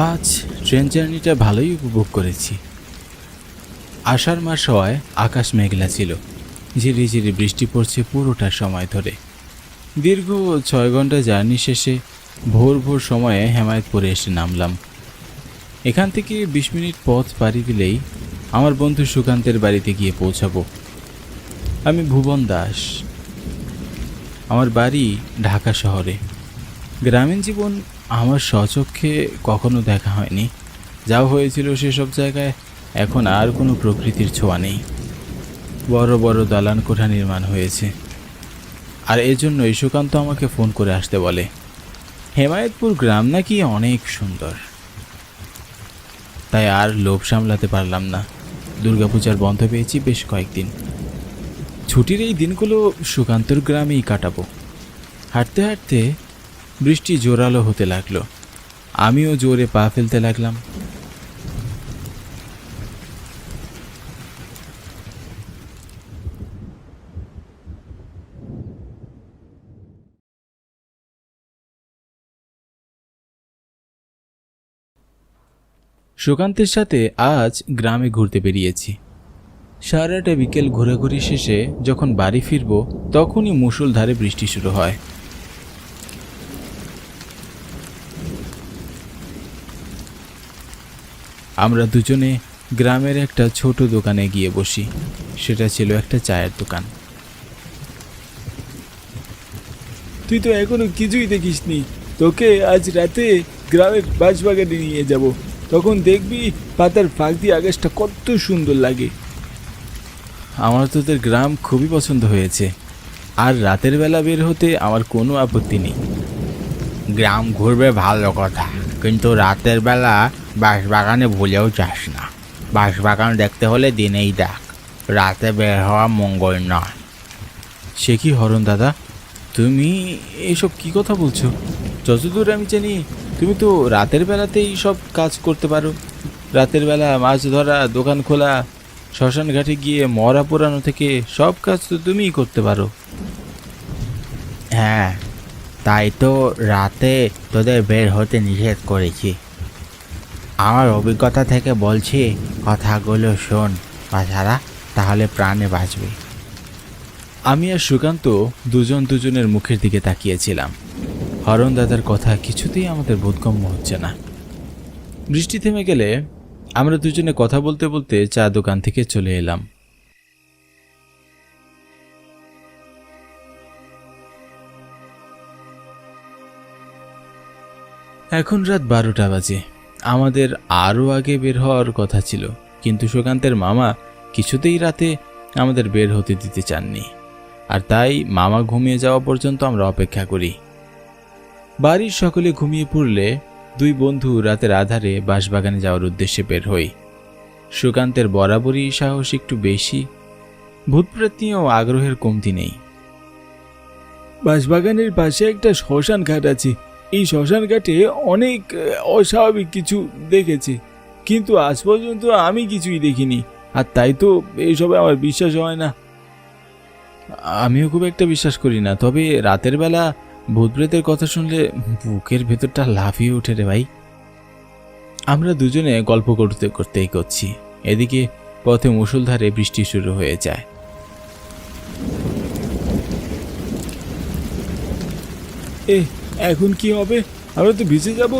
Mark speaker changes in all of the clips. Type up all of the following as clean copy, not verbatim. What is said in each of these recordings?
Speaker 1: আজ ট্রেন জার্নিটা ভালোই উপভোগ করেছি। আষাঢ় মাস হওয়ায় আকাশ মেঘলা ছিল, ঝিরিঝিরি বৃষ্টি পড়ছে পুরোটা সময় ধরে। দীর্ঘ 6 ঘন্টা জার্নি শেষে ভোর ভোর সময়ে হেমায়েতপুরে এসে নামলাম। এখান থেকে 20 মিনিট পথ পাড়ি দিলেই আমার বন্ধু সুকান্তের বাড়িতে গিয়ে পৌঁছাবো। আমি ভুবন দাস, আমার বাড়ি ঢাকা শহরে। গ্রামীণ জীবন আমার স্বচক্ষে কখনো দেখা হয়নি। যাও হয়েছিল সেসব জায়গায় এখন আর কোনো প্রকৃতির ছোঁয়া নেই। বড় বড় দালান কোঠা নির্মাণ হয়েছে, আর এজন্যই সুকান্ত আমাকে ফোন করে আসতে বলে। হেমায়েতপুর গ্রাম নাকি অনেক সুন্দর। তাই আর লোভ সামলাতে পারলাম না। দুর্গাপূজার বন্ধ পেয়েছি বেশ কয়েকদিন। ছুটির এই দিনগুলো সুকান্তর গ্রামেই কাটাবো। হাঁটতে হাঁটতে বৃষ্টি জোরালো হতে লাগলো। আমিও জোরে পা ফেলতে লাগলাম। সুকান্তের সাথে আজ গ্রামে ঘুরতে বেরিয়েছি। সারাটা বিকেল ঘোরাঘুরি শেষে যখন বাড়ি ফিরব তখনই মুষলধারে বৃষ্টি শুরু হয়। আমরা দুজনে গ্রামের একটা ছোট দোকানে গিয়ে বসি। সেটা ছিল একটা চায়ের দোকান।
Speaker 2: তুই তো এখনো কিছুই দেখিসনি। তোকে আজ রাতে গ্রামের বাঁশবাগানে নিয়ে যাব। তখন দেখবি পাতার ফাঁক দিয়ে আকাশটা কত সুন্দর লাগে।
Speaker 1: আমার তোদের গ্রাম খুবই পছন্দ হয়েছে, আর রাতের বেলা বের হতে আমার কোনো আপত্তি নেই।
Speaker 3: গ্রাম ঘুরবে ভালো কথা, কিন্তু রাতের বেলা বাঁশবাগানে ভুলেও যাস না। বাঁশবাগান দেখতে হলে দিনেই দেখ, রাতে বের হওয়া মঙ্গল নয়।
Speaker 1: সে কি হরণ দাদা, তুমি এসব কি কথা বলছো? যতদূর আমি জানি তুমি তো রাতের বেলাতেই সব কাজ করতে পারো। রাতের বেলা মাছ ধরা, দোকান খোলা, শ্মশান ঘাটে গিয়ে মরা পোড়ানো থেকে সব কাজ তো তুমিই করতে পারো।
Speaker 3: হ্যাঁ, তাই তো রাতে তোদের বের হতে নিষেধ করেছি। আমার অভিজ্ঞতা থেকে বলছি, কথাগুলো শোন বাছারা, তাহলে প্রাণে বাঁচবে।
Speaker 1: আমি আর সুকান্ত দুজন দুজনের মুখের দিকে তাকিয়েছিলাম। হরণ দাদার কথা কিছুতেই আমাদের বোধগম্য হচ্ছে না। বৃষ্টি থেমে গেলে আমরা দুজনে কথা বলতে বলতে চা দোকান থেকে চলে এলাম। এখন রাত 12টা বাজে। আমাদের আরও আগে বের হওয়ার কথা ছিল, কিন্তু সুকান্তের মামা কিছুতেই রাতে আমাদের বের হতে দিতে চাননি। আর তাই মামা ঘুমিয়ে যাওয়া পর্যন্ত আমরা অপেক্ষা করি। বাড়ির সকলে ঘুমিয়ে পড়লে দুই বন্ধু রাতের আধারে বাঁশবাগানে যাওয়ার উদ্দেশ্যে বের হই। সুকান্তের বরাবরই সাহস একটু বেশি, ভূতপ্রেত নিয়েও আগ্রহের কমতি নেই।
Speaker 2: বাঁশবাগানের পাশে একটা শ্মশান ঘাট আছে। এই শ্মশান ঘাটে অনেক অস্বাভাবিক কিছু দেখেছে, কিন্তু আজ পর্যন্ত আমি কিছুই দেখিনি। আর তাই তো এইসবে আমার বিশ্বাস হয় না।
Speaker 1: আমিও খুব একটা বিশ্বাস করি না, তবে রাতের বেলা ভূতপ্রেতের কথা শুনলে বুকের ভেতরটা লাফিয়ে ওঠে রে ভাই। আমরা দুজনে গল্প করতে করতেই করছি। এদিকে পথে মুষলধারে বৃষ্টি শুরু হয়ে যায়।
Speaker 2: এখন কি হবে? আমরা তো ভিজে যাব।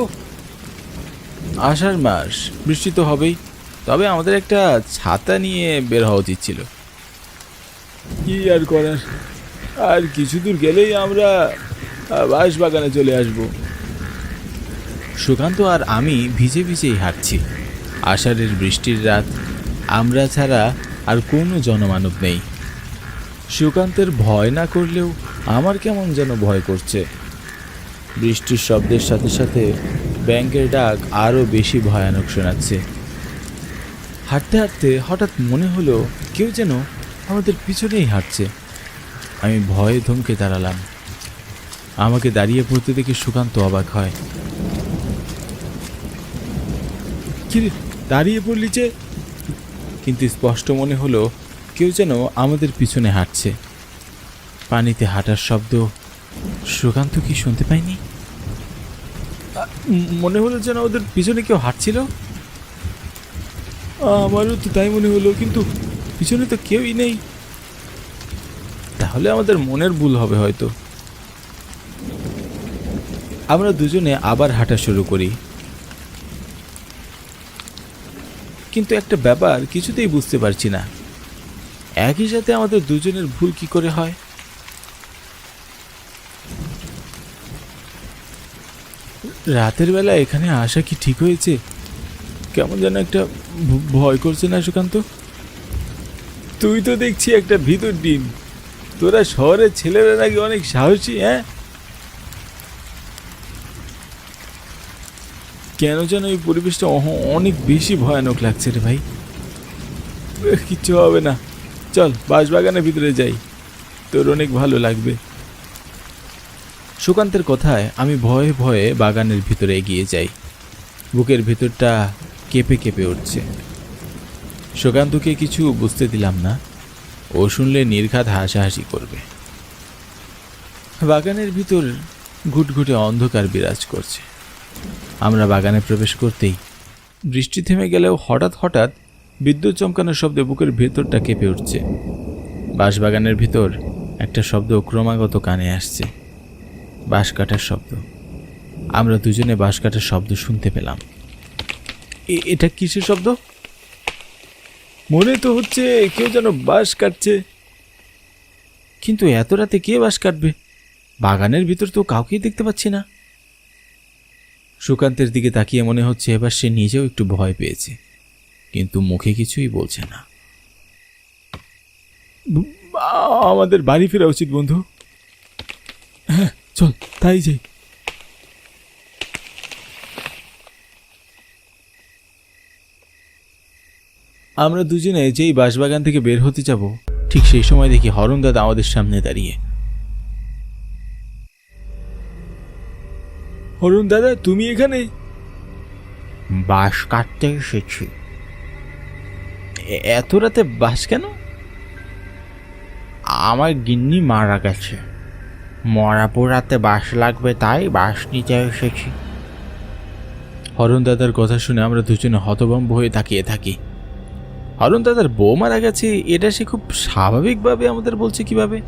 Speaker 1: আষাঢ় মাস, বৃষ্টি তো হবেই, তবে আমাদের একটা ছাতা নিয়ে বের হওয়া উচিত ছিল।
Speaker 2: কি আর করার, আর কিছু দূর গেলেই আমরা বাঁশবাগানে চলে আসব।
Speaker 1: সুকান্ত আর আমি ভিজে ভিজেই হাঁটছি। আষাঢ়ের বৃষ্টির রাত, আমরা ছাড়া আর কোনো জনমানব নেই। সুকান্তের ভয় না করলেও আমার কেমন যেন ভয় করছে। বৃষ্টির শব্দের সাথে সাথে ব্যাঙের ডাক আরও বেশি ভয়ানক শোনাচ্ছে। হাঁটতে হাঁটতে হঠাৎ মনে হলো কেউ যেন আমাদের পিছনেই হাঁটছে। আমি ভয়ে থমকে দাঁড়ালাম। আমাকে দাঁড়িয়ে পড়তে দেখে সুকান্ত অবাক হয়।
Speaker 2: কি দাঁড়িয়ে পড়লি যে?
Speaker 1: কিন্তু স্পষ্ট মনে হলো কেউ যেন আমাদের পিছনে হাঁটছে। পানিতে হাঁটার শব্দ সুকান্ত কি শুনতে পায়নি?
Speaker 2: মনে হলো যেন ওদের পিছনে কেউ হাঁটছিল। আমারও তো তাই মনে হলো, কিন্তু পিছনে তো কেউই নেই। তাহলে আমাদের মনের ভুল হবে হয়তো।
Speaker 1: আমরা দুজনে আবার হাঁটা শুরু করি, কিন্তু একটা ব্যাপার কিছুতেই বুঝতে পারছি না, একই সাথে আমাদের দুজনের ভুল কি করে হয়।
Speaker 2: রাতের বেলা এখানে আসা কি ঠিক হয়েছে? কেমন যেন একটা ভয় করছে না সুকান্ত? তুই তো দেখছি একটা ভিতর ডিম। তোরা শহরের ছেলেরা নাকি অনেক সাহসী, হ্যাঁ? কেন যেন এই পরিবেশটা অনেক বেশি ভয়ানক লাগছে রে ভাই। কিচ্ছু হবে না, চল বাঁশবাগানের ভিতরে যাই, তোর অনেক ভালো লাগবে।
Speaker 1: সুকান্তের কথায় আমি ভয়ে ভয়ে বাগানের ভিতরে এগিয়ে যাই। বুকের ভিতরটা কেঁপে কেঁপে উঠছে। সুকান্তকে কিছু বুঝতে দিলাম না, ও শুনলে নির্ঘাত হাসাহাসি করবে। বাগানের ভিতর ঘুটঘুটে অন্ধকার বিরাজ করছে। আমরা বাগানে প্রবেশ করতেই বৃষ্টি থেমে গেলেও হঠাৎ হঠাৎ বিদ্যুৎ চমকানোর শব্দে বুকের ভেতরটা কেঁপে উঠছে। বাঁশবাগানের ভিতর একটা শব্দ ক্রমাগত কানে আসছে, বাঁশ কাটার শব্দ। আমরা দুজনে বাঁশ কাটার শব্দ শুনতে পেলাম।
Speaker 2: এটা কিসের শব্দ? মনে তো হচ্ছে কেউ যেন বাঁশ কাটছে।
Speaker 1: কিন্তু এত রাতে কে বাঁশ কাটবে? বাগানের ভিতর তো কাউকেই দেখতে পাচ্ছি না। সুকান্তের দিকে তাকিয়ে মনে হচ্ছে এবার সে নিজেও একটু ভয় পেয়েছে, কিন্তু মুখে কিছুই বলছে না।
Speaker 2: আমাদের বাড়ি ফেরা উচিত বন্ধু। হ্যাঁ চল তাই যাই।
Speaker 1: আমরা দুজনে যেই বাঁশবাগান থেকে বের হতে যাব, ঠিক সেই সময় দেখি হরণ দাদা আমাদের সামনে দাঁড়িয়ে।
Speaker 2: হরণ দাদা, তুমি এখানে?
Speaker 3: বাঁশ কাটতে এসেছি।
Speaker 1: এত রাতে বাঁশ কেন?
Speaker 3: আমার গিন্নি মারা গেছে, মরা পোড়াতে বাঁশ লাগবে, তাই বাঁশ নিতে এসেছি।
Speaker 1: হরণ দাদার কথা শুনে আমরা দুজনে হতভম্ব হয়ে তাকিয়ে থাকি। হরণ দাদার বউ মারা গেছে, এটা সে খুব স্বাভাবিকভাবে আমাদের বলছে কিভাবে?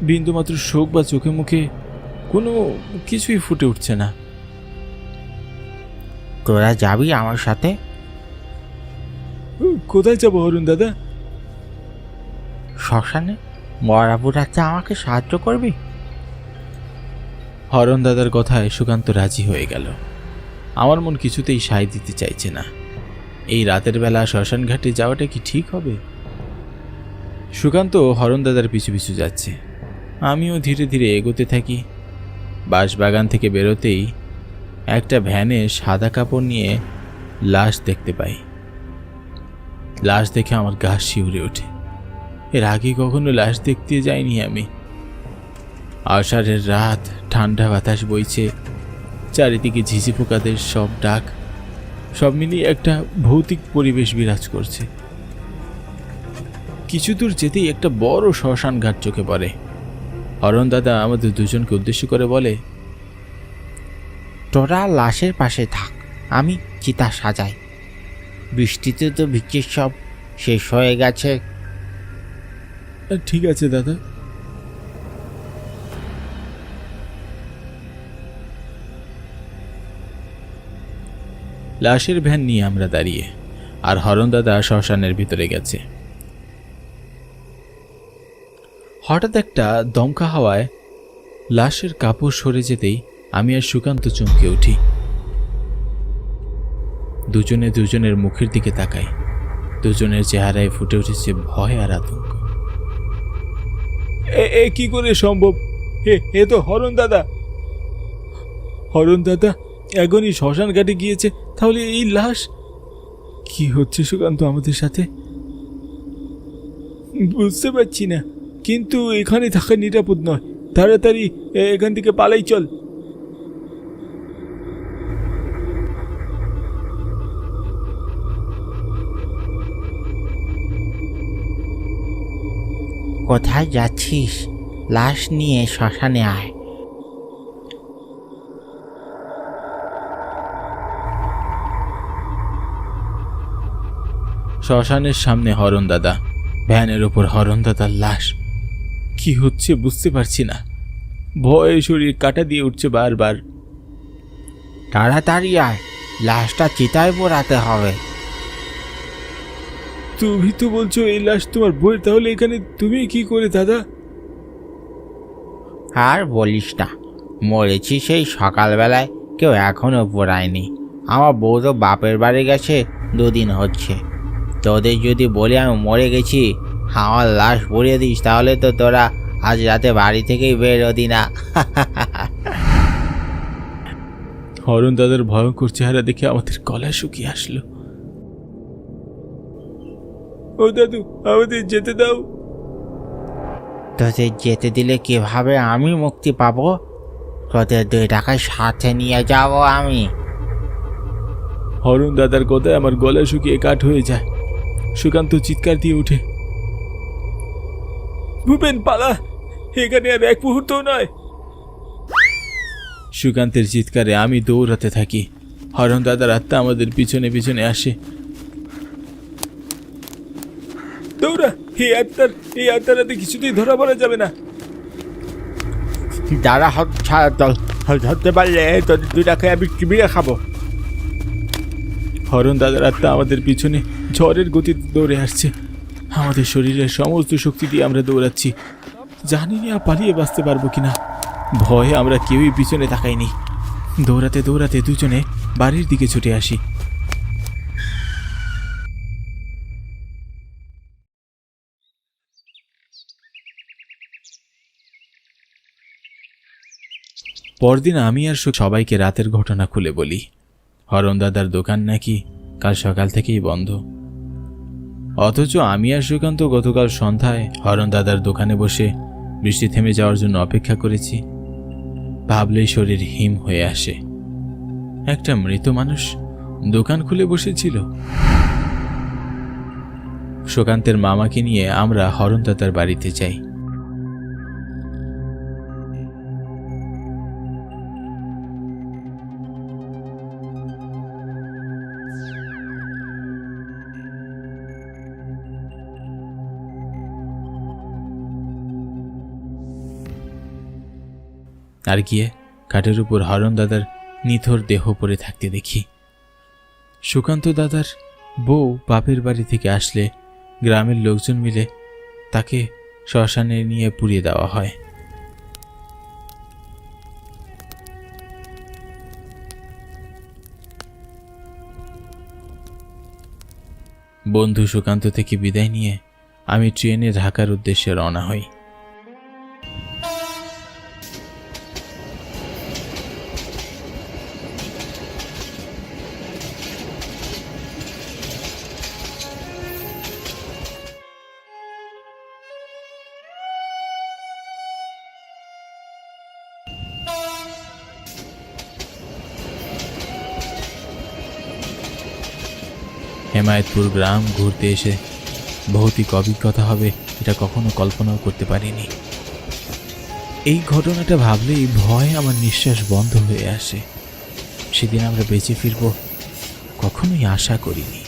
Speaker 1: বিন্দুমাত্র শোক বা চোখে মুখে কোনো কিছুই ফুটে উঠছে না।
Speaker 3: তোরা যাবি আমার সাথে?
Speaker 2: কোথায় যাবো হরণ দাদা?
Speaker 3: শ্মশানে। মরা পোড়াতে আমাকে সাহায্য করবি?
Speaker 1: হরণ দাদার কথায় সুকান্ত রাজি হয়ে গেল। আমার মন কিছুতেই সায় দিতে চাইছে না। এই রাতের বেলা শ্মশান ঘাটে যাওয়াটা কি ঠিক হবে? সুকান্ত হরণ দাদার পিছু পিছু যাচ্ছে, আমিও ধীরে ধীরে এগোতে থাকি। বাঁশবাগান থেকে বেরোতেই একটা ভ্যানে সাদা কাপড় নিয়ে লাশ দেখতে পাই। লাশ দেখে আমার গা শিউরে ওঠে। এর আগে কখনো লাশ দেখতে যাইনি আমি। আষাঢ়ের রাত, ঠান্ডা বাতাস বইছে, চারিদিকে ঝিঝি পোকাদের সব ডাক, সব মিলিয়ে একটা ভৌতিক পরিবেশ বিরাজ করছে। কিছু দূর যেতেই একটা বড় শ্মশান ঘাট চোখে পড়ে। হরণ দাদা আমাদের দুজনকে উদ্দেশ্য করে বলে,
Speaker 3: তোরা লাশের পাশে থাক, আমি চিতা সাজাই। বৃষ্টিতে তো ভিক্ষের সব শেষ হয়ে গেছে।
Speaker 2: ঠিক আছে দাদা।
Speaker 1: লাশের ভ্যান নিয়ে আমরা দাঁড়িয়ে, আর হরণ দাদা শ্মশানের ভিতরে গেছে। হঠাৎ একটা দমকা হাওয়ায় লাশের কাপড় সরে যেতেই আমি আর সুকান্ত চমকে উঠি। দুজনে দুজনের মুখের দিকে তাকাই। দুজনের চেহারায় ফুটে উঠেছে ভয় আর আতঙ্ক।
Speaker 2: এ কি করে সম্ভব? এ তো হরণ দাদা। হরণ দাদা এখনই শ্মশান ঘাটে গিয়েছে, তাহলে এই লাশ? কি হচ্ছে সুকান্ত আমাদের সাথে? বুঝতে পারছি না, কিন্তু এখানে থাকা নিরাপদ নয়। তাড়াতাড়ি এখান থেকে পালাই চল।
Speaker 3: কোথায় যাচ্ছিস? লাশ নিয়ে শ্মশানে আয়।
Speaker 1: শ্মশানের সামনে হরণ দাদা, ভ্যানের ওপর হরণ দাদার লাশ। কি হচ্ছে বুঝতে পারছি না, ভয়ে শরীর কাটা দিয়ে উঠছে বারবার।
Speaker 3: তাড়াতাড়ি আয়, লাশটা চিতায় পোড়াতে হবে।
Speaker 2: তুমি তো বলছো এই লাশ তোমার বইয়ের, তাহলে এখানে তুমি কি করে দাদা?
Speaker 3: আর বলিস না, মরেছি সেই সকালবেলায়, কেউ এখনো পোড়ায়নি। আমার বউ তো বাপের বাড়ি গেছে, 2 দিন হচ্ছে। তোদের যদি বলি আমি মরে গেছি, আমার লাশ পুড়িয়ে দিস, তাহলে তো তোরা আজ রাতে বাড়ি থেকেই বের হতি না।
Speaker 2: হরণ দাদার ভয়ঙ্কর চেহারা দেখে আমাদের গলা শুকিয়ে আসলো। ও দাদু, আমাদের যেতে দাও।
Speaker 3: তোদের যেতে দিলে কিভাবে আমি মুক্তি পাবো? তোদের 2 টাকায় সাথে নিয়ে যাবো আমি।
Speaker 2: হরণ দাদার কথায় আমার গলা শুকিয়ে কাঠ হয়ে যায়। সুকান্ত চিৎকার দিয়ে ওঠে, ভূপেন পালা, এখানে আর এক মুহূর্তও নয়। সুকান্তের চিৎকারে আমি দৌড়াতে থাকি। হরণ দাদার আত্মা আমাদের পিছনে পিছনে আসে। দৌড়া, এই আত্মারাতে কিছুতেই ধরা পড়া যাবে না।
Speaker 3: যারা ধরতে পারলে তোদের 2 টাকায় আমি কিবিরে খাবো।
Speaker 2: হরণ দাদার আত্মা আমাদের পিছনে ঝড়ের গতিতে দৌড়ে আসছে। আমাদের শরীরের সমস্ত শক্তি দিয়ে আমরা দৌড়াচ্ছি। জানি না পালিয়ে বাঁচতে পারবো কিনা। ভয়ে আমরা কেউই পিছনে তাকাইনি। দৌড়াতে দৌড়াতে দুজনে বাড়ির দিকে ছুটে আসি। পরদিন আমি আর সবাইকে রাতের ঘটনা খুলে বলি। হরণ দাদার দোকান নাকি কাল সকাল থেকেই বন্ধ, অথচ আমি আর সুকান্ত গতকাল সন্ধ্যায় হরণ দাদার দোকানে বসে বৃষ্টি থেমে যাওয়ার জন্য অপেক্ষা করেছি। ভাবলেই শরীর হিম হয়ে আসে। একটা মৃত মানুষ দোকান খুলে বসেছিল। সুকান্তের মামাকে নিয়ে আমরা হরণ দাদার বাড়িতে যাই। আর গিয়ে কাঠের উপর হরণ দাদার নিথর দেহ পড়ে থাকতে দেখি। সুকান্ত দাদার বউ বাপের বাড়ি থেকে আসলে গ্রামের লোকজন মিলে তাকে শ্মশানে নিয়ে পুড়িয়ে দেওয়া হয়। বন্ধু সুকান্ত থেকে বিদায় নিয়ে আমি ট্রেনে ঢাকার উদ্দেশ্যে রওনা হই। হেমায়েতপুর গ্রাম ঘুরতে এসে ভৌতিক অভিজ্ঞতা হবে এটা কখনো কল্পনাও করতে পারিনি। এই ঘটনাটা ভাবলেই ভয়ে আমার নিঃশ্বাস বন্ধ হয়ে আসে। সেদিন আমরা বেঁচে ফিরব কখনোই আশা করিনি।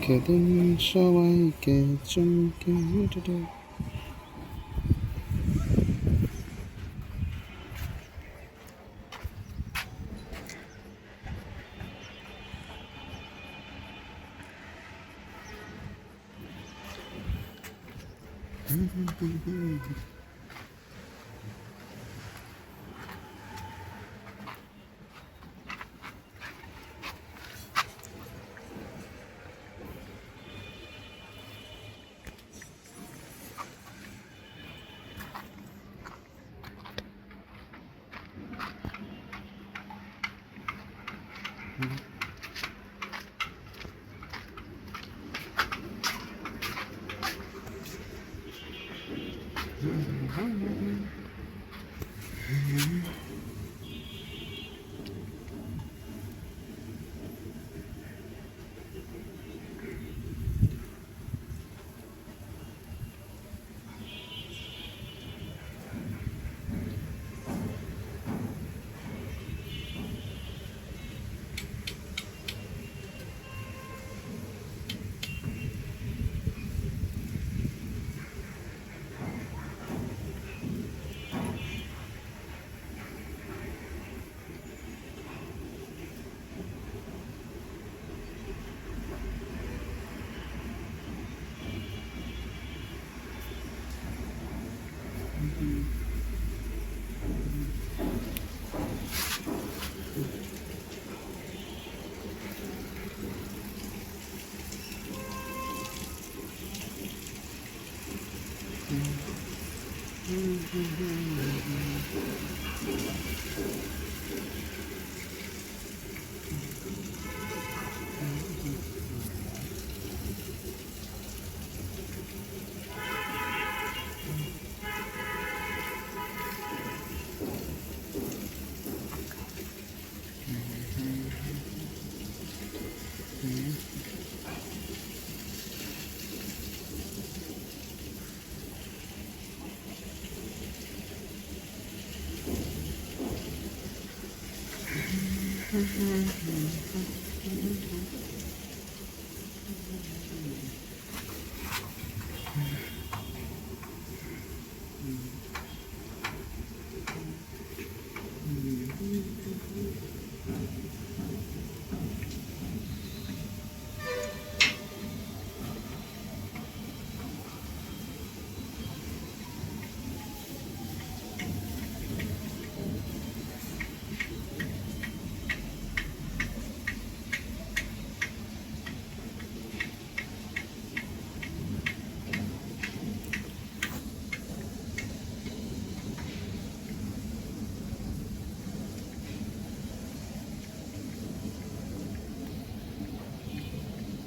Speaker 4: কেদিন সবাইকে চমকে উঠে